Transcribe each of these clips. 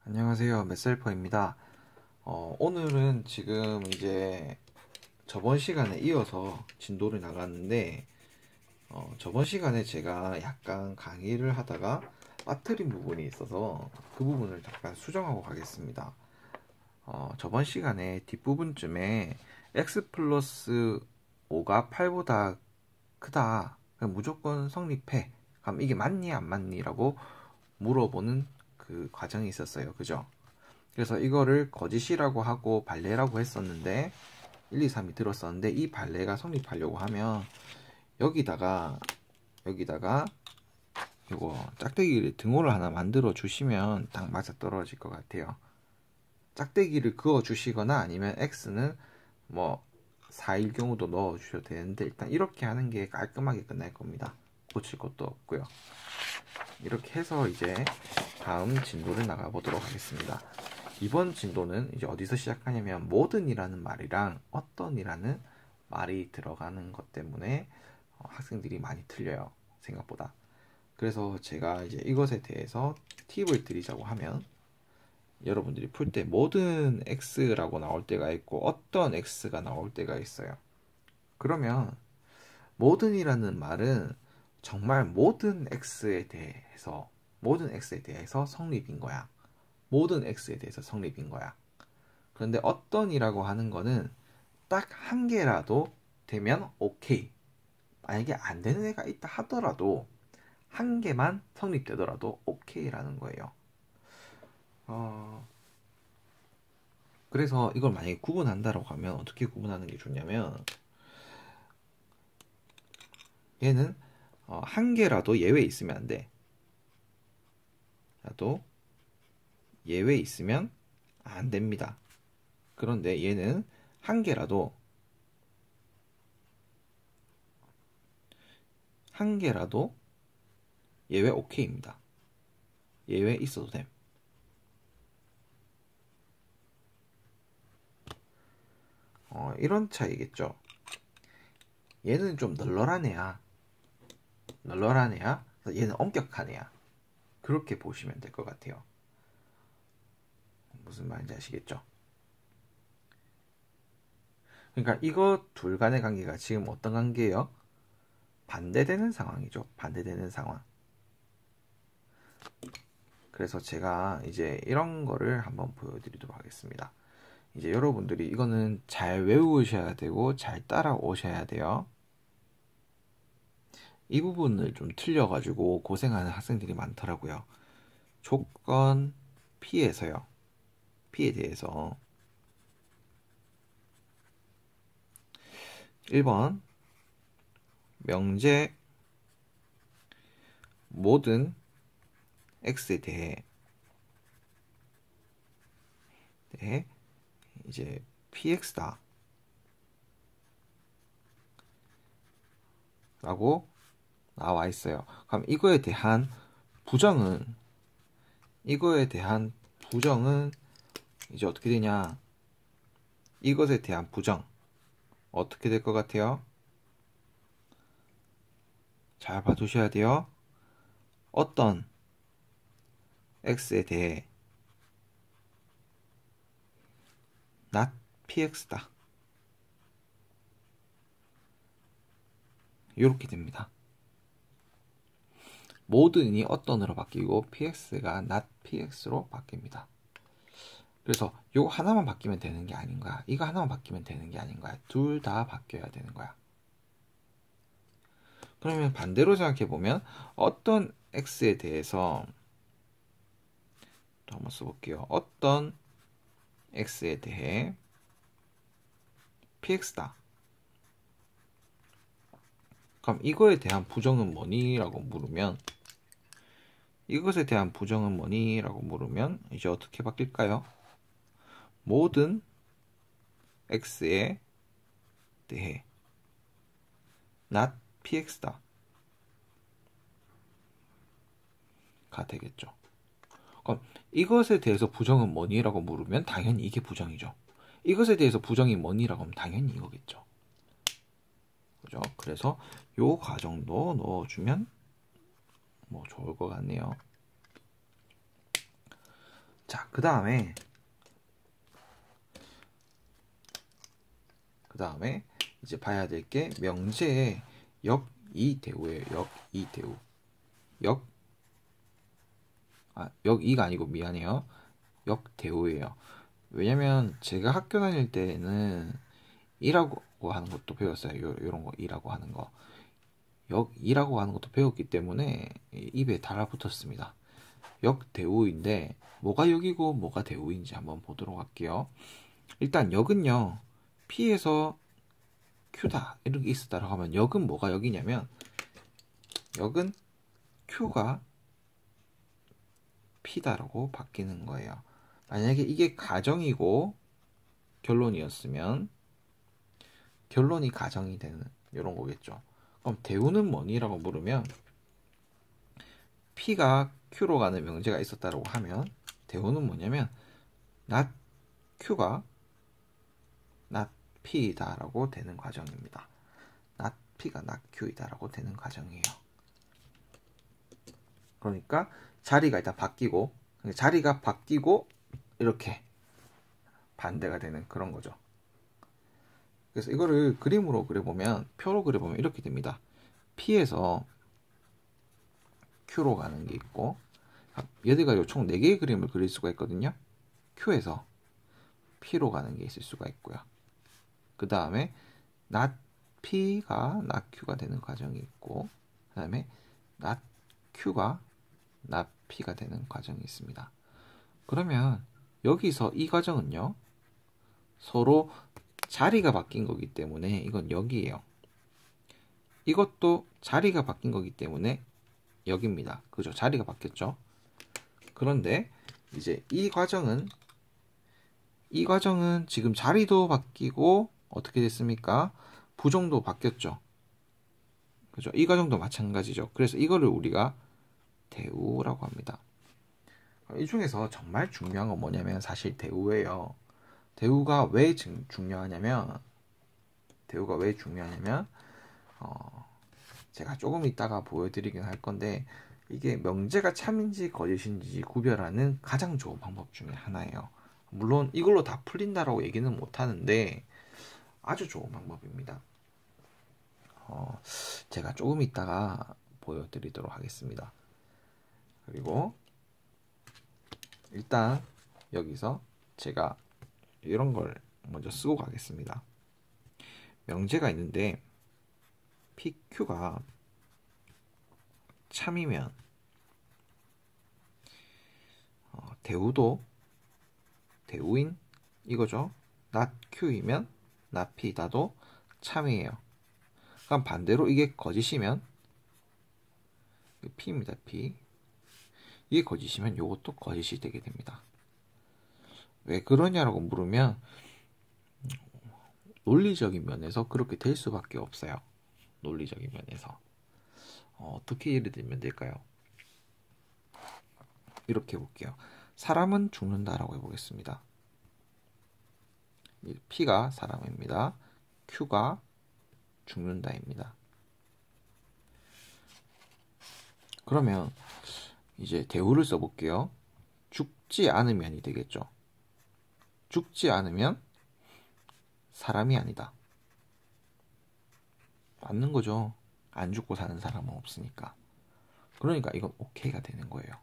안녕하세요. 맷셀퍼입니다. 오늘은 지금 이제 저번 시간에 이어서 진도를 나갔는데, 저번 시간에 제가 약간 강의를 하다가 빠뜨린 부분이 있어서 그 부분을 잠깐 수정하고 가겠습니다. 저번 시간에 뒷부분쯤에 x 플러스 5가 8보다 크다. 그럼 무조건 성립해. 그럼 이게 맞니 안 맞니? 라고 물어보는 그 과정이 있었어요. 그죠? 그래서 이거를 거짓이라고 하고 발레라고 했었는데 1, 2, 3이 들었었는데 이 발레가 성립하려고 하면 여기다가 이거 짝대기 등호를 하나 만들어 주시면 딱 맞아 떨어질 것 같아요. 짝대기를 그어 주시거나 아니면 x는 뭐 4일 경우도 넣어 주셔도 되는데 일단 이렇게 하는 게 깔끔하게 끝날 겁니다. 고칠 것도 없고요. 이렇게 해서 이제 다음 진도를 나가 보도록 하겠습니다. 이번 진도는 이제 어디서 시작하냐면 모든이라는 말이랑 어떤이라는 말이 들어가는 것 때문에 학생들이 많이 틀려요. 생각보다. 그래서 제가 이제 이것에 대해서 팁을 드리자고 하면 여러분들이 풀 때 모든 x라고 나올 때가 있고 어떤 x가 나올 때가 있어요. 그러면 모든이라는 말은 정말 모든 x에 대해서 성립인 거야. 모든 x에 대해서 성립인 거야. 그런데 어떤이라고 하는 거는 딱 한 개라도 되면 오케이. 만약에 안 되는 애가 있다 하더라도 한 개만 성립되더라도 오케이라는 거예요. 그래서 이걸 만약에 구분한다라고 하면 어떻게 구분하는 게 좋냐면 얘는 한 개라도 예외 있으면 안 돼. 라도 예외 있으면 안 됩니다. 그런데 얘는 한 개라도 예외 오케이입니다. 예외 있어도 됨. 이런 차이겠죠. 얘는 좀 널널한 애야. 얘는 엄격한 애야. 그렇게 보시면 될 것 같아요. 무슨 말인지 아시겠죠? 그러니까 이거 둘 간의 관계가 지금 어떤 관계예요? 반대되는 상황이죠. 반대되는 상황. 그래서 제가 이제 이런 거를 한번 보여드리도록 하겠습니다. 이제 여러분들이 이거는 잘 외우셔야 되고 잘 따라오셔야 돼요. 이 부분을 좀 틀려가지고 고생하는 학생들이 많더라고요. 조건 P에서요. P에 대해서 1번 명제 모든 X에 대해 이제 PX다 라고 나와 있어요. 그럼 이거에 대한 부정은 이제 어떻게 되냐? 이것에 대한 부정 어떻게 될 것 같아요? 잘 봐두셔야 돼요. 어떤 x에 대해 not px다. 이렇게 됩니다. 모든이 어떤으로 바뀌고 px가 not px로 바뀝니다. 그래서 이거 하나만 바뀌면 되는 게 아닌 거야. 이거 하나만 바뀌면 되는 게 아닌 거야. 둘 다 바뀌어야 되는 거야. 그러면 반대로 생각해보면 어떤 x에 대해서 또 한번 써볼게요. 어떤 x에 대해 px다. 그럼 이거에 대한 부정은 뭐니? 라고 물으면 이것에 대한 부정은 뭐니? 라고 물으면 이제 어떻게 바뀔까요? 모든 x에 대해 not px다 가 되겠죠. 그럼 이것에 대해서 부정은 뭐니? 라고 물으면 당연히 이게 부정이죠. 이것에 대해서 부정이 뭐니? 라고 하면 당연히 이거겠죠. 그죠? 그래서 요 과정도 넣어주면 뭐 좋을 것 같네요. 자, 그 다음에 이제 봐야 될 게 명제의 역이대우예요. 역이대우. 역이가 아니고 미안해요. 역대우예요. 왜냐면 제가 학교 다닐 때는 이라고 하는 것도 배웠어요. 요런 거 이라고 하는 거. 역이라고 하는 것도 배웠기 때문에 입에 달라붙었습니다. 역대우인데 뭐가 역이고 뭐가 대우인지 한번 보도록 할게요. 일단 역은요. P에서 Q다 이렇게 있었다라고 하면 역은 뭐가 역이냐면 역은 Q가 P다라고 바뀌는 거예요. 만약에 이게 가정이고 결론이었으면 결론이 가정이 되는 이런 거겠죠. 그럼 대우는 뭐니라고 물으면 P가 Q로 가는 명제가 있었다라고 하면 대우는 뭐냐면 not Q가 not P다라고 되는 과정입니다. not P가 not Q이다라고 되는 과정이에요. 그러니까 자리가 일단 바뀌고 이렇게 반대가 되는 그런 거죠. 그래서 이거를 그림으로 그려보면 표로 그려보면 이렇게 됩니다. P에서 Q로 가는 게 있고 얘들가 총 4개의 그림을 그릴 수가 있거든요. Q에서 P로 가는 게 있을 수가 있고요. 그 다음에 not P가 not Q가 되는 과정이 있고 그 다음에 not Q가 not P가 되는 과정이 있습니다. 그러면 여기서 이 과정은요. 서로 자리가 바뀐 거기 때문에 이건 역이에요. 이것도 자리가 바뀐 거기 때문에 역입니다. 그죠? 자리가 바뀌었죠. 그런데 이제 이 과정은 지금 자리도 바뀌고 어떻게 됐습니까? 부정도 바뀌었죠. 그죠? 이 과정도 마찬가지죠. 그래서 이거를 우리가 대우라고 합니다. 이 중에서 정말 중요한 건 뭐냐면 사실 대우예요. 대우가 왜 중요하냐면 제가 조금 이따가 보여드리긴 할 건데 이게 명제가 참인지 거짓인지 구별하는 가장 좋은 방법 중에 하나예요. 물론 이걸로 다 풀린다라고 얘기는 못하는데 아주 좋은 방법입니다. 제가 조금 이따가 보여드리도록 하겠습니다. 그리고 일단 여기서 제가 이런 걸 먼저 쓰고 가겠습니다. 명제가 있는데 PQ가 참이면 대우도 대우인 이거죠. not Q이면 not P다도 참이에요. 그럼 반대로 이게 거짓이면 P입니다. P. 이게 거짓이면 이것도 거짓이 되게 됩니다. 왜 그러냐라고 물으면 논리적인 면에서 그렇게 될 수밖에 없어요. 논리적인 면에서. 어떻게 예를 들면 될까요? 이렇게 해볼게요. 사람은 죽는다라고 해보겠습니다. P가 사람입니다. Q가 죽는다입니다. 그러면 이제 대우를 써볼게요. 죽지 않으면이 되겠죠. 죽지 않으면 사람이 아니다. 맞는 거죠. 안 죽고 사는 사람은 없으니까. 그러니까 이건 오케이가 되는 거예요.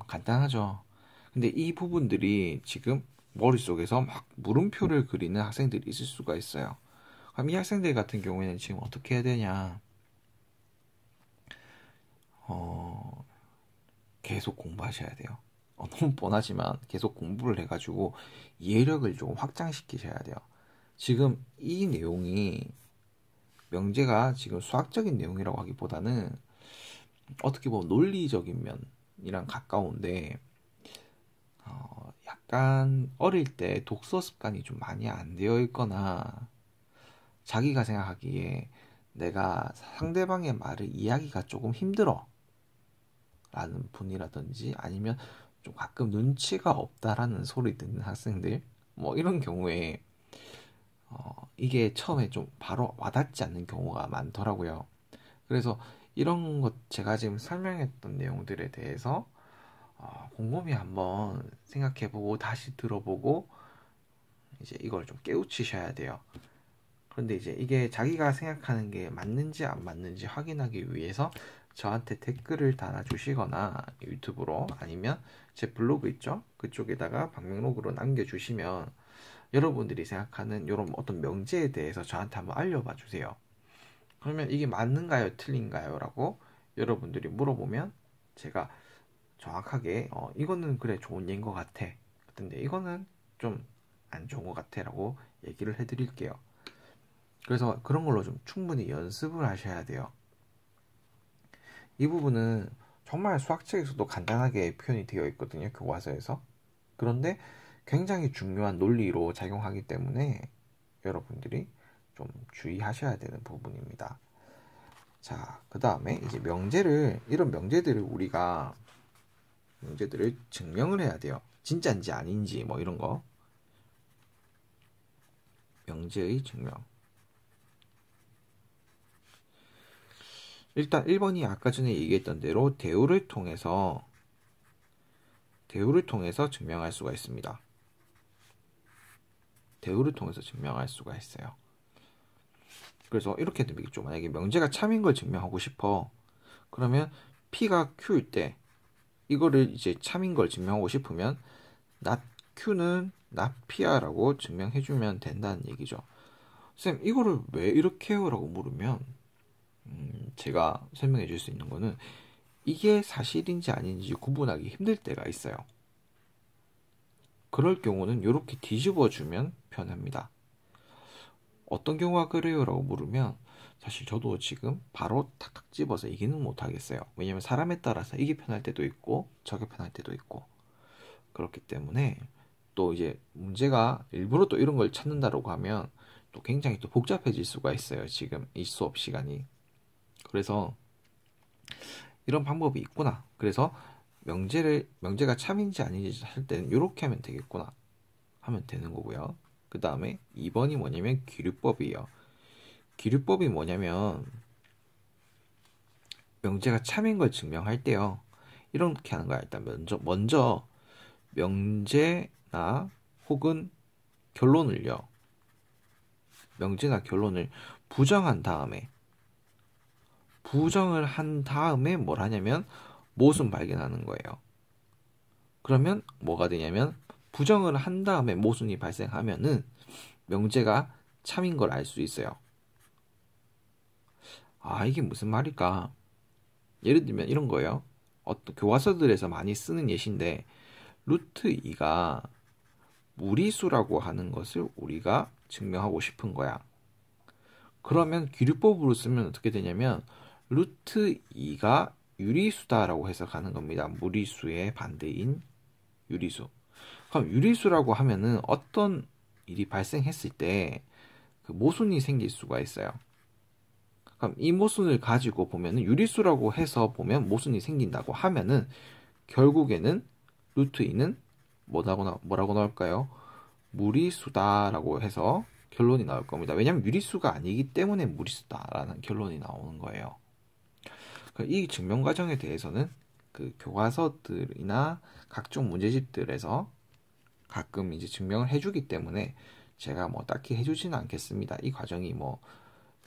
간단하죠. 근데 이 부분들이 지금 머릿속에서 막 물음표를 그리는 학생들이 있을 수가 있어요. 그럼 이 학생들 같은 경우에는 지금 어떻게 해야 되냐? 계속 공부하셔야 돼요. 너무 뻔하지만 계속 공부를 해가지고 이해력을 좀 확장시키셔야 돼요. 지금 이 내용이 명제가 지금 수학적인 내용이라고 하기보다는 어떻게 보면 논리적인 면이랑 가까운데 약간 어릴 때 독서 습관이 좀 많이 안 되어 있거나 자기가 생각하기에 내가 상대방의 말을 이해하기가 조금 힘들어 라는 분이라든지 아니면 좀 가끔 눈치가 없다라는 소리 듣는 학생들 뭐 이런 경우에 이게 처음에 좀 바로 와닿지 않는 경우가 많더라고요. 그래서 이런 것 제가 지금 설명했던 내용들에 대해서 곰곰이 한번 생각해보고 다시 들어보고 이제 이걸 좀 깨우치셔야 돼요. 그런데 이제 이게 자기가 생각하는 게 맞는지 안 맞는지 확인하기 위해서 저한테 댓글을 달아주시거나 유튜브로 아니면 제 블로그 있죠? 그쪽에다가 방명록으로 남겨주시면 여러분들이 생각하는 이런 어떤 명제에 대해서 저한테 한번 알려봐 주세요. 그러면 이게 맞는가요? 틀린가요? 라고 여러분들이 물어보면 제가 정확하게 이거는 그래 좋은 예인 것 같아. 근데 이거는 좀 안 좋은 것 같아 라고 얘기를 해드릴게요. 그래서 그런 걸로 좀 충분히 연습을 하셔야 돼요. 이 부분은 정말 수학책에서도 간단하게 표현이 되어 있거든요. 교과서에서. 그런데 굉장히 중요한 논리로 작용하기 때문에 여러분들이 좀 주의하셔야 되는 부분입니다. 자, 그 다음에 이제 이런 명제들을 우리가 명제들을 증명을 해야 돼요. 진짜인지 아닌지 뭐 이런 거. 명제의 증명. 일단 1번이 아까 전에 얘기했던 대로 대우를 통해서 증명할 수가 있습니다. 대우를 통해서 증명할 수가 있어요. 그래서 이렇게 되겠죠. 만약에 명제가 참인 걸 증명하고 싶어. 그러면 P가 Q일 때 이거를 이제 참인 걸 증명하고 싶으면 not Q는 not P야 라고 증명해주면 된다는 얘기죠. 쌤 이거를 왜 이렇게 해요? 라고 물으면 제가 설명해 줄 수 있는 거는 이게 사실인지 아닌지 구분하기 힘들 때가 있어요. 그럴 경우는 이렇게 뒤집어 주면 편합니다. 어떤 경우가 그래요? 라고 물으면 사실 저도 지금 바로 탁탁 집어서 얘기는 못하겠어요. 왜냐면 사람에 따라서 이게 편할 때도 있고 저게 편할 때도 있고 그렇기 때문에 또 이제 문제가 일부러 또 이런 걸 찾는다라고 하면 또 굉장히 또 복잡해질 수가 있어요. 지금 이 수업 시간이. 그래서 이런 방법이 있구나. 그래서 명제가 참인지 아닌지 할 때는 이렇게 하면 되겠구나 하면 되는 거고요. 그 다음에 2번이 뭐냐면 기류법이에요. 기류법이 뭐냐면 명제가 참인 걸 증명할 때요. 이렇게 하는 거야. 일단 먼저 명제나 혹은 결론을요. 명제나 결론을 부정을 한 다음에 뭘 하냐면 모순 발견하는 거예요. 그러면 뭐가 되냐면 부정을 한 다음에 모순이 발생하면은 명제가 참인 걸 알 수 있어요. 이게 무슨 말일까? 예를 들면 이런 거예요. 어떤 교과서들에서 많이 쓰는 예시인데 루트 2가 무리수라고 하는 것을 우리가 증명하고 싶은 거야. 그러면 기류법으로 쓰면 어떻게 되냐면 루트 2가 유리수다라고 해석하는 겁니다. 무리수의 반대인 유리수. 그럼 유리수라고 하면은 어떤 일이 발생했을 때 그 모순이 생길 수가 있어요. 그럼 이 모순을 가지고 보면은 유리수라고 해서 보면 모순이 생긴다고 하면은 결국에는 루트 2는 뭐라고 나올까요? 무리수다라고 해서 결론이 나올 겁니다. 왜냐하면 유리수가 아니기 때문에 무리수다라는 결론이 나오는 거예요. 이 증명 과정에 대해서는 그 교과서들이나 각종 문제집들에서 가끔 이제 증명을 해주기 때문에 제가 뭐 딱히 해주지는 않겠습니다. 이 과정이 뭐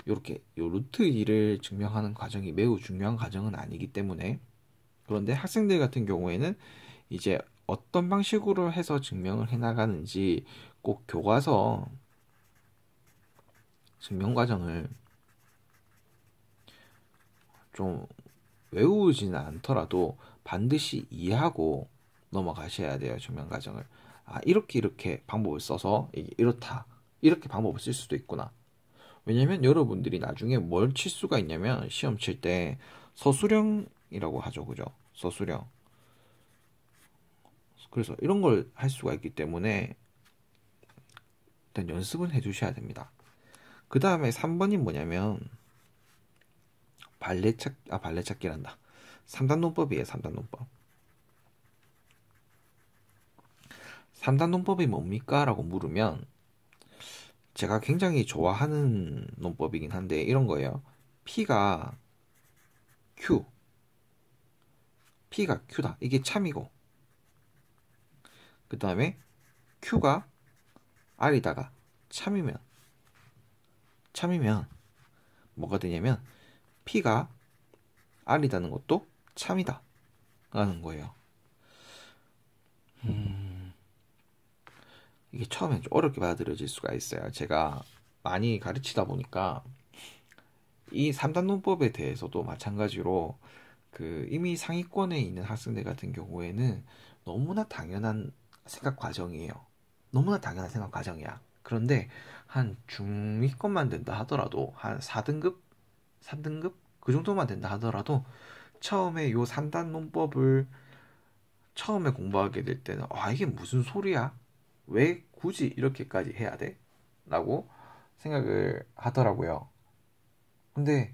이렇게 요 루트 2를 증명하는 과정이 매우 중요한 과정은 아니기 때문에. 그런데 학생들 같은 경우에는 이제 어떤 방식으로 해서 증명을 해나가는지 꼭 교과서 증명 과정을 좀 외우지는 않더라도 반드시 이해하고 넘어가셔야 돼요. 증명 과정을. 이렇게 방법을 써서 이게 이렇다. 이렇게 방법을 쓸 수도 있구나. 왜냐면 여러분들이 나중에 뭘 칠 수가 있냐면 시험 칠 때 서술형이라고 하죠. 그죠? 서술형. 그래서 이런 걸 할 수가 있기 때문에 일단 연습은 해주셔야 됩니다. 그 다음에 3번이 뭐냐면 발레찾기란다. 3단 논법이에요. 3단 논법. 3단 논법이 뭡니까? 라고 물으면 제가 굉장히 좋아하는 논법이긴 한데 이런 거예요. P가 Q다. 이게 참이고 그 다음에 Q가 R이다가 참이면 뭐가 되냐면 P가 R이다는 것도 참이다 라는 거예요. 이게 처음엔 좀 어렵게 받아들여질 수가 있어요. 제가 많이 가르치다 보니까 이 3단 논법에 대해서도 마찬가지로 이미 상위권에 있는 학생들 같은 경우에는 너무나 당연한 생각 과정이에요. 너무나 당연한 생각 과정이야. 그런데 한 중위권만 된다 하더라도 한 4등급? 3등급? 그 정도만 된다 하더라도 처음에 요 3단 논법을 처음에 공부하게 될 때는 이게 무슨 소리야? 왜 굳이 이렇게까지 해야 돼? 라고 생각을 하더라고요. 근데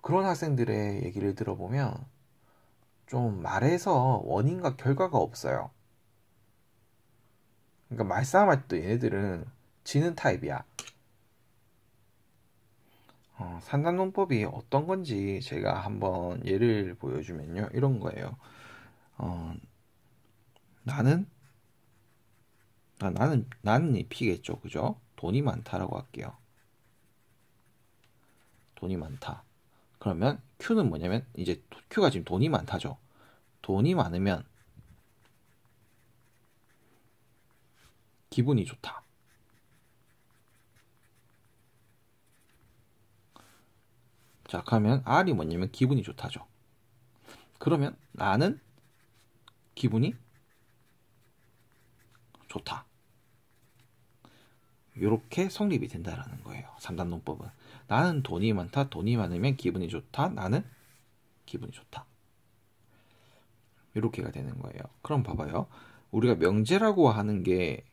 그런 학생들의 얘기를 들어보면 좀 말해서 원인과 결과가 없어요. 그러니까 말싸움할 때 얘네들은 지는 타입이야. 산단논법이 어떤 건지 제가 한번 예를 보여주면요. 이런 거예요. 나는 이 P겠죠. 그죠? 돈이 많다라고 할게요. 돈이 많다. 그러면 Q는 뭐냐면 이제 Q가 지금 돈이 많다죠. 돈이 많으면 기분이 좋다. 자, 그러면 R이 뭐냐면 기분이 좋다죠. 그러면 나는 기분이 좋다. 이렇게 성립이 된다라는 거예요. 3단 논법은. 나는 돈이 많다. 돈이 많으면 기분이 좋다. 나는 기분이 좋다. 이렇게가 되는 거예요. 그럼 봐봐요. 우리가 명제라고 하는 게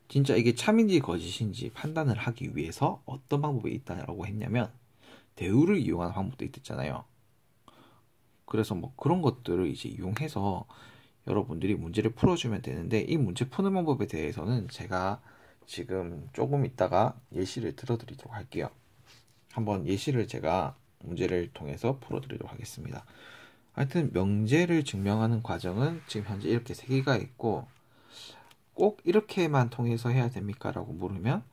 진짜 이게 참인지 거짓인지 판단을 하기 위해서 어떤 방법이 있다라고 했냐면 대우를 이용하는 방법도 있었잖아요. 그래서 뭐 그런 것들을 이제 이용해서 여러분들이 문제를 풀어주면 되는데 이 문제 푸는 방법에 대해서는 제가 지금 조금 있다가 예시를 들어드리도록 할게요. 한번 예시를 제가 문제를 통해서 풀어드리도록 하겠습니다. 하여튼 명제를 증명하는 과정은 지금 현재 이렇게 3개가 있고 꼭 이렇게만 통해서 해야 됩니까? 라고 물으면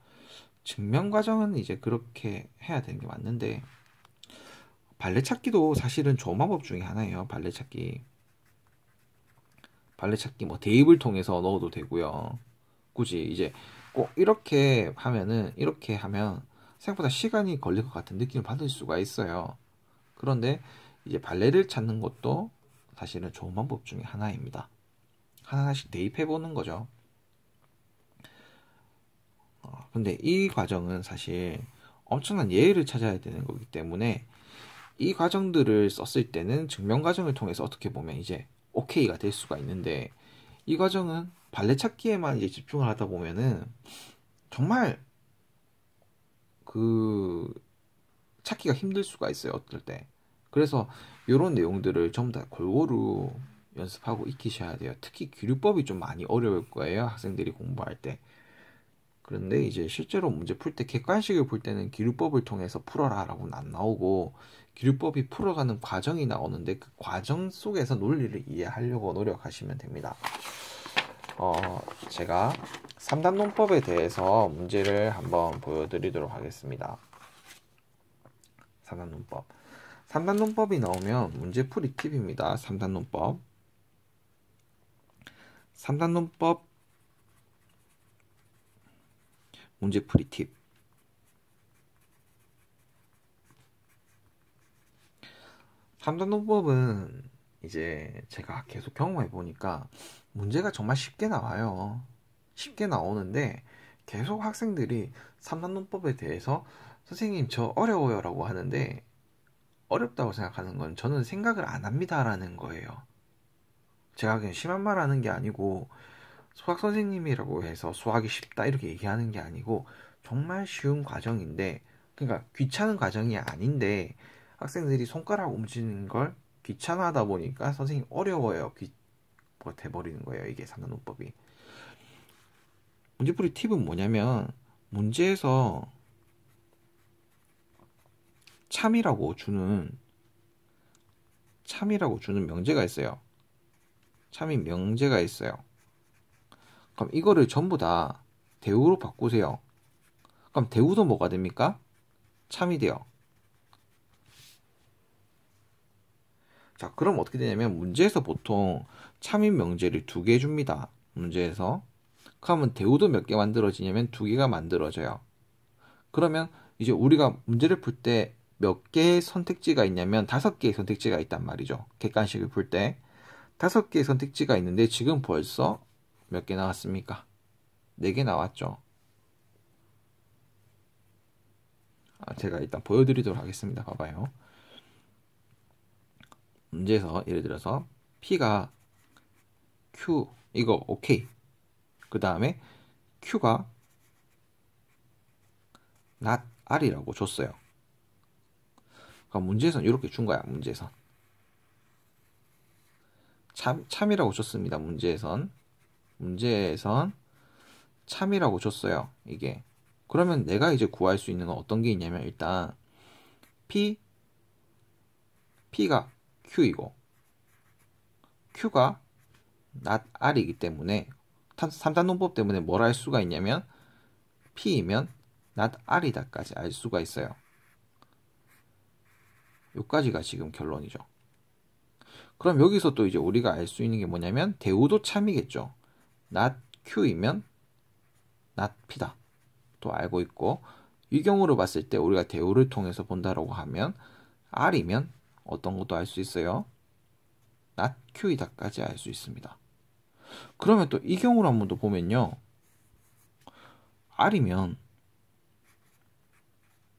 증명 과정은 이제 그렇게 해야 되는 게 맞는데 발레찾기도 사실은 좋은 방법 중에 하나예요. 발레찾기 뭐 대입을 통해서 넣어도 되고요. 굳이 이제 꼭 이렇게 하면 생각보다 시간이 걸릴 것 같은 느낌을 받을 수가 있어요. 그런데 이제 발레를 찾는 것도 사실은 좋은 방법 중에 하나입니다. 하나씩 대입해 보는 거죠. 근데 이 과정은 사실 엄청난 예의를 찾아야 되는 거기 때문에 이 과정들을 썼을 때는 증명 과정을 통해서 어떻게 보면 이제 OK가 될 수가 있는데 이 과정은 발레 찾기에만 이제 집중을 하다 보면은 정말 찾기가 힘들 수가 있어요. 어떨 때. 그래서 이런 내용들을 전부 다 골고루 연습하고 익히셔야 돼요. 특히 기류법이 좀 많이 어려울 거예요. 학생들이 공부할 때. 그런데 이제 실제로 문제 풀 때 객관식을 볼 때는 기류법을 통해서 풀어라 라고는 안 나오고 기류법이 풀어가는 과정이 나오는데 그 과정 속에서 논리를 이해하려고 노력하시면 됩니다. 제가 3단 논법에 대해서 문제를 한번 보여드리도록 하겠습니다. 3단 논법. 3단 논법이 나오면 문제풀이 팁입니다. 3단 논법. 3단 논법 문제풀이 팁. 3단 논법은 이제 제가 계속 경험해 보니까 문제가 정말 쉽게 나와요. 쉽게 나오는데 계속 학생들이 3단 논법에 대해서 선생님 저 어려워요 라고 하는데 어렵다고 생각하는 건 저는 생각을 안 합니다 라는 거예요. 제가 그냥 심한 말 하는 게 아니고 수학 선생님이라고 해서 수학이 쉽다 이렇게 얘기하는 게 아니고 정말 쉬운 과정인데 그러니까 귀찮은 과정이 아닌데 학생들이 손가락 움직이는 걸 귀찮아하다 보니까 선생님 어려워요 돼버리는 거예요. 이게 3단 논법이. 문제풀이 팁은 뭐냐면 문제에서 참이라고 주는 참이라고 주는 명제가 있어요. 참이 명제가 있어요. 그럼 이거를 전부 다 대우로 바꾸세요. 그럼 대우도 뭐가 됩니까? 참이 돼요. 자, 그럼 어떻게 되냐면 문제에서 보통 참인 명제를 2개 줍니다. 문제에서. 그러면 대우도 몇 개 만들어지냐면 2개가 만들어져요. 그러면 이제 우리가 문제를 풀 때 몇 개의 선택지가 있냐면 5개의 선택지가 있단 말이죠. 객관식을 풀 때 5개의 선택지가 있는데 지금 벌써 몇 개 나왔습니까? 4개 나왔죠. 제가 일단 보여드리도록 하겠습니다. 봐봐요. 문제에서 예를 들어서 P가 Q 이거 오케이. 그 다음에 Q가 not R이라고 줬어요. 그럼 문제에선 이렇게 준 거야. 문제에선 참이라고 줬습니다. 문제에선 참이라고 줬어요. 이게 그러면 내가 이제 구할 수 있는 건 어떤 게 있냐면 일단 P가 Q이고 Q가 not R이기 때문에 3단 논법 때문에 뭘 할 수가 있냐면 P이면 not R이다까지 알 수가 있어요. 요까지가 지금 결론이죠. 그럼 여기서 또 이제 우리가 알 수 있는 게 뭐냐면 대우도 참이겠죠. not Q이면 not P다. 또 알고 있고 이 경우로 봤을 때 우리가 대우를 통해서 본다라고 하면 R이면 어떤 것도 알 수 있어요. not Q이다까지 알 수 있습니다. 그러면 또 이 경우로 한 번 더 보면요. R이면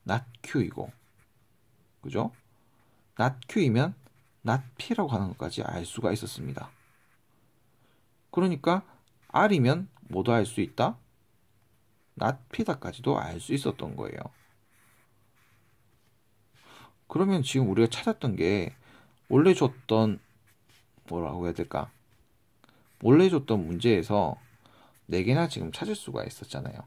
not Q이고 그죠? not Q이면 not P라고 하는 것까지 알 수가 있었습니다. 그러니까 R이면 뭐도 알 수 있다? not P다까지도 알 수 있었던 거예요. 그러면 지금 우리가 찾았던 게 원래 줬던 뭐라고 해야 될까? 원래 줬던 문제에서 4개나 지금 찾을 수가 있었잖아요.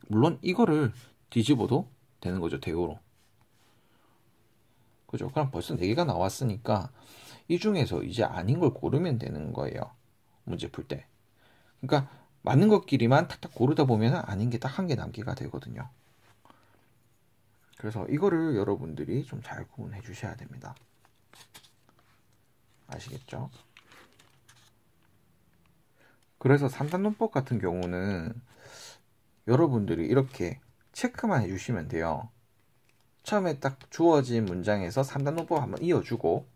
물론 이거를 뒤집어도 되는 거죠. 대우로. 그죠? 그럼 벌써 4개가 나왔으니까 이 중에서 이제 아닌 걸 고르면 되는 거예요. 문제 풀 때. 그러니까 맞는 것끼리만 탁탁 고르다 보면 아닌 게 딱 1개 남기가 되거든요. 그래서 이거를 여러분들이 좀 잘 구분해 주셔야 됩니다. 아시겠죠? 그래서 3단 논법 같은 경우는 여러분들이 이렇게 체크만 해주시면 돼요. 처음에 딱 주어진 문장에서 3단 논법 한번 이어주고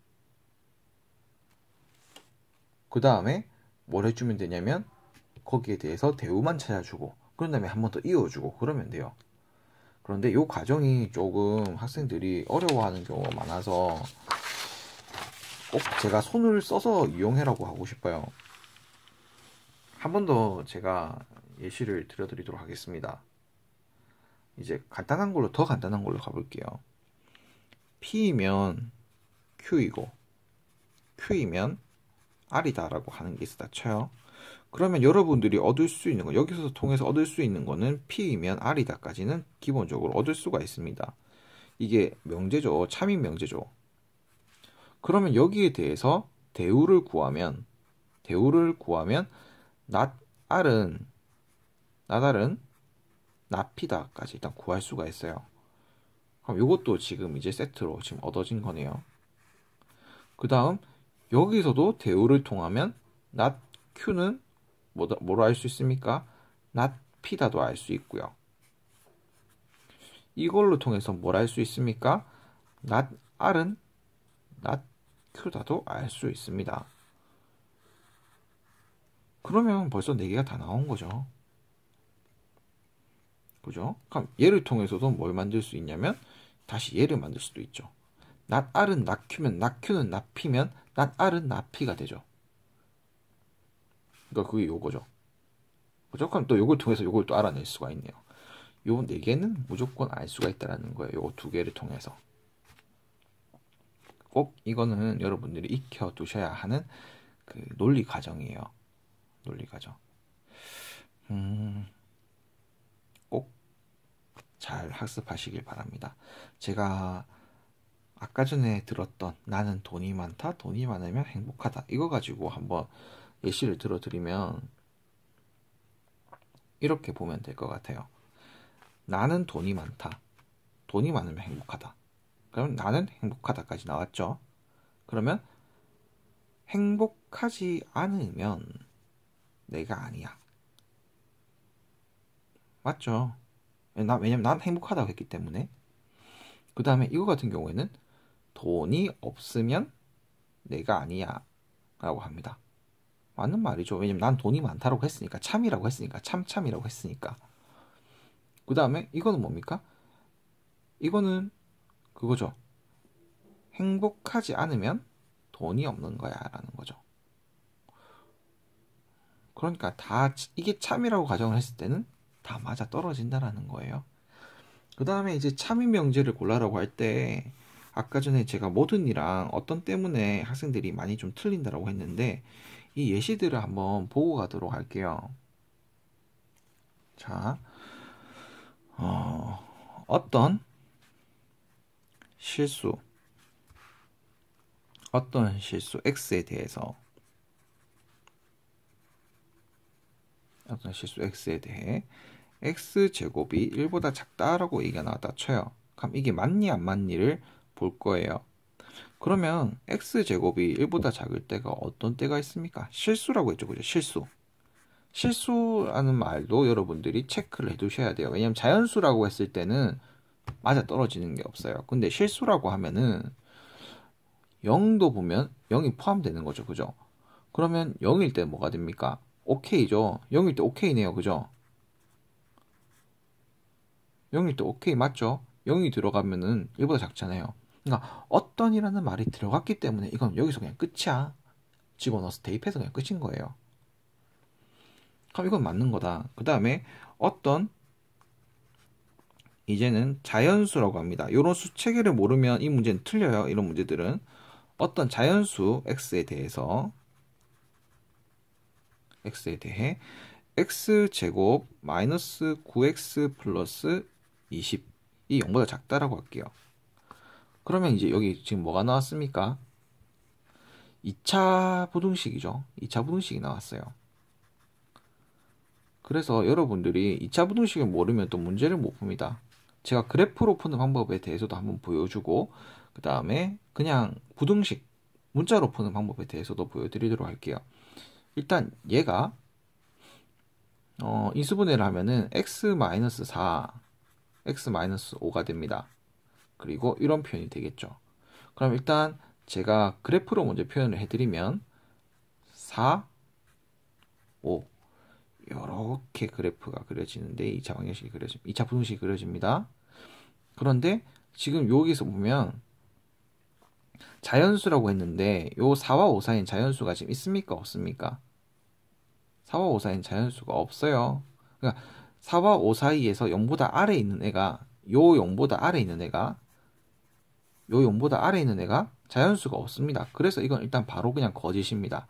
그 다음에 뭘 해주면 되냐면 거기에 대해서 대우만 찾아주고 그런 다음에 한 번 더 이어주고 그러면 돼요. 그런데 이 과정이 조금 학생들이 어려워하는 경우가 많아서 꼭 제가 손을 써서 이용해라고 하고 싶어요. 한 번 더 제가 예시를 들려드리도록 하겠습니다. 이제 간단한 걸로 더 간단한 걸로 가볼게요. P이면 Q이고 Q이면 R이다 라고 하는 게 있다 쳐요. 그러면 여러분들이 얻을 수 있는 거 여기서 통해서 얻을 수 있는 거는 P이면 R이다까지는 기본적으로 얻을 수가 있습니다. 이게 명제죠. 참인 명제죠. 그러면 여기에 대해서 대우를 구하면 not R은 not P다까지 일단 구할 수가 있어요. 그럼 이것도 지금 이제 세트로 지금 얻어진 거네요. 그 다음 여기서도 대우를 통하면 not Q는 뭐로 알 수 있습니까? not P다도 알 수 있고요. 이걸로 통해서 뭘 알 수 있습니까? not R은 not Q다도 알 수 있습니다. 그러면 벌써 4개가 다 나온 거죠. 그죠? 그럼 얘를 통해서도 뭘 만들 수 있냐면 다시 얘를 만들 수도 있죠. not R은 not Q면 not Q는 not P면 not R은 not P가 되죠. 그러니까 그게 요거죠. 그죠? 그럼 또 요걸 통해서 요걸 또 알아낼 수가 있네요. 요 4개는 무조건 알 수가 있다는 거예요. 요 2개를 통해서. 꼭 이거는 여러분들이 익혀 두셔야 하는 그 논리 과정이에요. 논리 과정. 꼭 잘 학습하시길 바랍니다. 제가 아까 전에 들었던 나는 돈이 많다, 돈이 많으면 행복하다. 이거 가지고 한번 예시를 들어드리면 이렇게 보면 될 것 같아요. 나는 돈이 많다. 돈이 많으면 행복하다. 그럼 나는 행복하다까지 나왔죠. 그러면 행복하지 않으면 내가 아니야. 맞죠? 왜냐면 난 행복하다고 했기 때문에. 그 다음에 이거 같은 경우에는 돈이 없으면 내가 아니야 라고 합니다. 맞는 말이죠. 왜냐면 난 돈이 많다고 했으니까, 참이라고 했으니까, 참이라고 했으니까. 그 다음에 이거는 뭡니까? 이거는 그거죠. 행복하지 않으면 돈이 없는 거야 라는 거죠. 그러니까 다 이게 참이라고 가정을 했을 때는 다 맞아 떨어진다라는 거예요. 그 다음에 이제 참인 명제를 골라라고 할 때 아까 전에 제가 모든이랑 어떤 때문에 학생들이 많이 좀 틀린다라고 했는데 이 예시들을 한번 보고 가도록 할게요. 자, 어떤 실수 x에 대해서 어떤 실수 x에 대해 x제곱이 1보다 작다라고 얘기가 나왔다 쳐요. 그럼 이게 맞니 안 맞니를 볼 거예요. 그러면 x제곱이 1보다 작을 때가 어떤 때가 있습니까? 실수라고 했죠. 그죠? 실수라는 말도 여러분들이 체크를 해두셔야 돼요. 왜냐면 자연수라고 했을 때는 맞아 떨어지는 게 없어요. 근데 실수라고 하면은 0도 보면 0이 포함되는 거죠. 그죠? 그러면 0일 때 뭐가 됩니까? 오케이죠. 0일 때 오케이네요. 그죠? 0일 때 오케이 맞죠? 0이 들어가면은 1보다 작잖아요. 그러니까 어떤이라는 말이 들어갔기 때문에 이건 여기서 그냥 끝이야. 집어넣어서 대입해서 그냥 끝인 거예요. 그럼 이건 맞는 거다. 그 다음에 어떤 이제는 자연수라고 합니다. 이런 수 체계를 모르면 이 문제는 틀려요. 이런 문제들은 어떤 자연수 x에 대해 x제곱 마이너스 9x 플러스 20 이 0보다 작다라고 할게요. 그러면 이제 여기 지금 뭐가 나왔습니까? 2차 부등식이죠. 2차 부등식이 나왔어요. 그래서 여러분들이 2차 부등식을 모르면 또 문제를 못 풉니다. 제가 그래프로 푸는 방법에 대해서도 한번 보여주고 그 다음에 그냥 부등식 문자로 푸는 방법에 대해서도 보여드리도록 할게요. 일단 얘가 인수분해를 하면은 x-4, x-5가 됩니다. 그리고 이런 표현이 되겠죠. 그럼 일단 제가 그래프로 먼저 표현을 해드리면 4, 5 이렇게 그래프가 그려지는데 2차 방정식이 2차 부등식이 그려집니다. 그런데 지금 여기서 보면 자연수라고 했는데 요 4와 5 사이엔 자연수가 지금 있습니까? 없습니까? 4와 5 사이엔 자연수가 없어요. 그러니까 4와 5 사이에서 0보다 아래에 있는 애가 요 0보다 아래에 있는 애가 요 0보다 아래에 있는 애가 자연수가 없습니다. 그래서 이건 일단 바로 그냥 거짓입니다.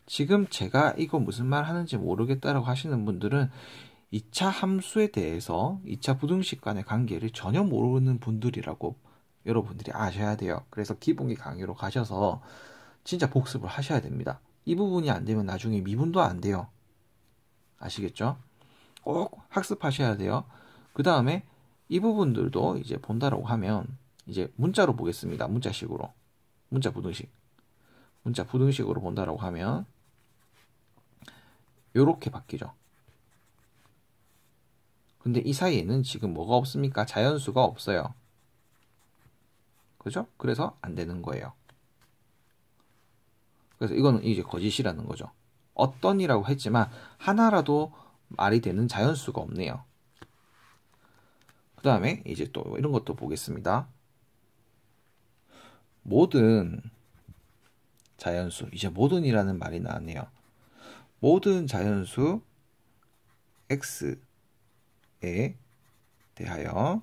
지금 제가 이거 무슨 말 하는지 모르겠다라고 하시는 분들은 2차 함수에 대해서 2차 부등식 간의 관계를 전혀 모르는 분들이라고 여러분들이 아셔야 돼요. 그래서 기본기 강의로 가셔서 진짜 복습을 하셔야 됩니다. 이 부분이 안 되면 나중에 미분도 안 돼요. 아시겠죠? 꼭 학습하셔야 돼요. 그 다음에 이 부분들도 이제 본다라고 하면 이제 문자로 보겠습니다. 문자식으로. 문자 부등식으로 본다라고 하면 요렇게 바뀌죠. 근데 이 사이에는 지금 뭐가 없습니까? 자연수가 없어요. 그죠? 그래서 안 되는 거예요. 그래서 이거는 이제 거짓이라는 거죠. 어떤이라고 했지만 하나라도 말이 되는 자연수가 없네요. 그 다음에 이제 또 이런 것도 보겠습니다. 모든 자연수, 이제 모든이라는 말이 나왔네요. 모든 자연수 x에 대하여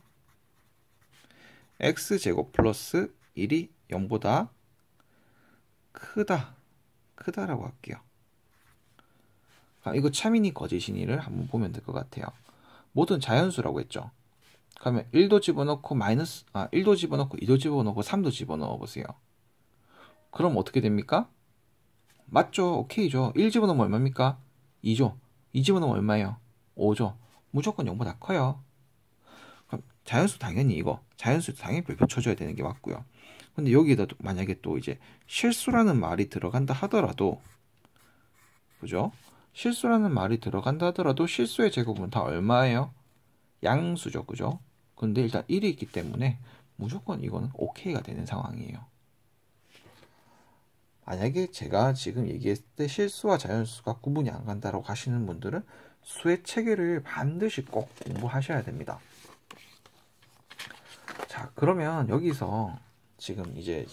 x제곱 플러스 1이 0보다 크다라고 할게요. 이거 참이니 거짓이니를 한번 보면 될 것 같아요. 모든 자연수라고 했죠. 그러면 1도 집어넣고 1도 집어넣고 2도 집어넣고 3도 집어넣어 보세요. 그럼 어떻게 됩니까? 맞죠? 오케이죠. 1 집어넣으면 얼마입니까? 2죠. 2 집어넣으면 얼마예요? 5죠. 무조건 0보다 커요. 그럼 자연수 당연히 자연수 당연히 별표 쳐줘야 되는 게 맞고요. 근데 여기에다 만약에 또 이제 실수라는 말이 들어간다 하더라도, 그죠? 실수라는 말이 들어간다 하더라도 실수의 제곱은 다 얼마예요? 양수죠, 그죠? 근데 일단 1이 있기 때문에 무조건 이거는 오케이가 되는 상황이에요. 만약에 제가 지금 얘기했을 때 실수와 자연수가 구분이 안 간다라고 하시는 분들은 수의 체계를 반드시 꼭 공부하셔야 됩니다. 자, 그러면 여기서 지금 이제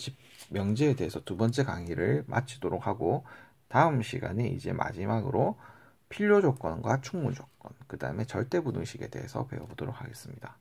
명제에 대해서 두 번째 강의를 마치도록 하고, 다음 시간에 이제 마지막으로 필요 조건과 충분 조건, 그 다음에 절대 부등식에 대해서 배워보도록 하겠습니다.